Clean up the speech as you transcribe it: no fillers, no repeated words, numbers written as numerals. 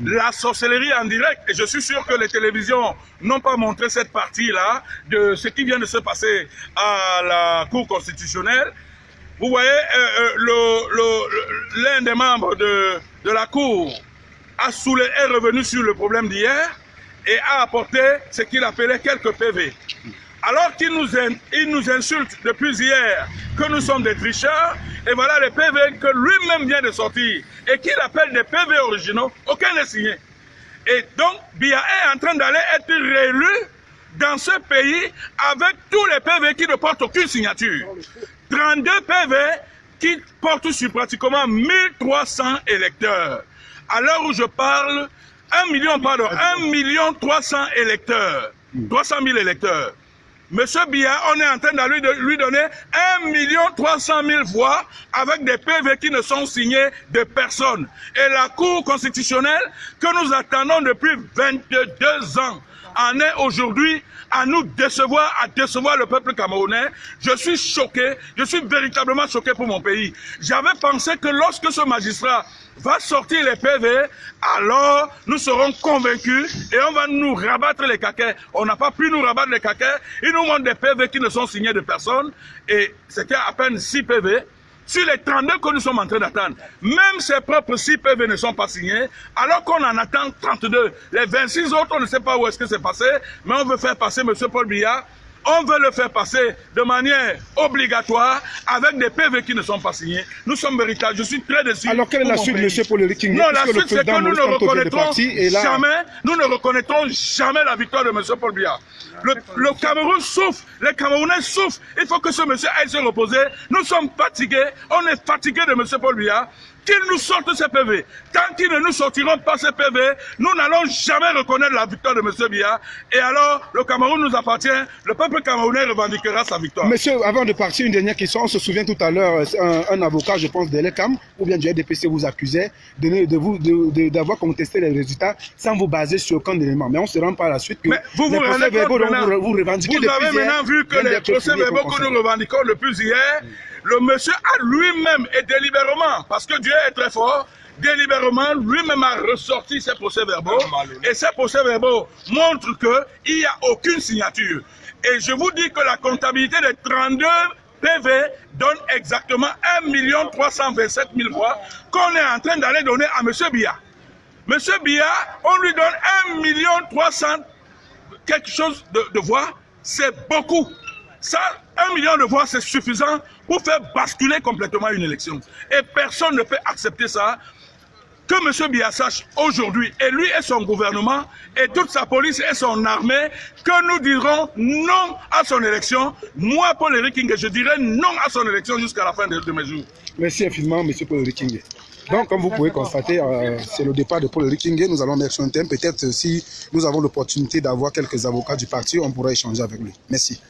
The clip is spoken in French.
la sorcellerie en direct. Et je suis sûr que les télévisions n'ont pas montré cette partie-là de ce qui vient de se passer à la Cour constitutionnelle. Vous voyez, l'un des membres de la Cour est revenu sur le problème d'hier et a apporté ce qu'il appelait quelques PV. Alors qu'il nous insulte depuis hier que nous sommes des tricheurs, et voilà les PV que lui-même vient de sortir et qu'il appelle des PV originaux, aucun n'est signé. Et donc, Biya est en train d'aller être réélu dans ce pays avec tous les PV qui ne portent aucune signature. 32 PV qui portent sur pratiquement 1300 électeurs. À l'heure où je parle, 1 300 000 électeurs. 300 000 électeurs. Monsieur Biya, on est en train de lui donner 1 300 000 voix avec des PV qui ne sont signés de personne. Et la Cour constitutionnelle, que nous attendons depuis 22 ans, en est aujourd'hui à nous décevoir, à décevoir le peuple camerounais. Je suis choqué, je suis véritablement choqué pour mon pays. J'avais pensé que lorsque ce magistrat va sortir les PV, alors nous serons convaincus et on va nous rabattre les caquets. On n'a pas pu nous rabattre les caquets. Ils nous montrent des PV qui ne sont signés de personne et c'était à peine 6 PV. Sur les 32 que nous sommes en train d'attendre, même ces propres 6 PV ne sont pas signés, alors qu'on en attend 32. Les 26 autres, on ne sait pas où est-ce que c'est passé, mais on veut faire passer M. Paul Biya. On veut le faire passer de manière obligatoire avec des PV qui ne sont pas signés. Nous sommes véritables. Je suis très déçu. Alors quelle est la suite, M. Paul Kingué? Non, la suite, c'est que nous ne reconnaîtrons jamais la victoire de M. Paul Biya. Le Cameroun souffre, les Camerounais souffrent. Il faut que ce monsieur aille se reposer. Nous sommes fatigués. On est fatigués de M. Paul Biya. Qu'ils nous sortent ces PV. Tant qu'ils ne nous sortiront pas ces PV, nous n'allons jamais reconnaître la victoire de M. Biya. Et alors, le Cameroun nous appartient. Le peuple camerounais revendiquera sa victoire. Monsieur, avant de partir, une dernière question. On se souvient tout à l'heure, un avocat, je pense, de l'ECAM, ou bien du RDPC, vous accusait d'avoir contesté les résultats sans vous baser sur aucun élément. Mais on se rend par la suite que mais vous les procès-verbaux dont vous revendiquez vous avez maintenant vu que les procès-verbaux que nous revendiquons depuis hier, le monsieur a lui-même et délibérément, parce que Dieu est très fort, délibérément, lui-même a ressorti ces procès-verbaux. Et ces procès-verbaux montrent qu'il n'y a aucune signature. Et je vous dis que la comptabilité des 32 PV donne exactement 1 327 000 voix qu'on est en train d'aller donner à M. Biya. M. Biya, on lui donne 1 300 000 quelque chose de voix, c'est beaucoup. Ça, 1 million de voix, c'est suffisant pour faire basculer complètement une élection. Et personne ne peut accepter ça. Que M. Biya sache aujourd'hui, et lui et son gouvernement, et toute sa police et son armée, que nous dirons non à son élection. Moi, Paul Kingué, je dirai non à son élection jusqu'à la fin de mes jours. Merci infiniment, M. Paul Kingué. Donc, comme vous pouvez constater, c'est le départ de Paul Kingué. Nous allons mettre sur un thème. Peut-être si nous avons l'opportunité d'avoir quelques avocats du parti, on pourra échanger avec lui. Merci.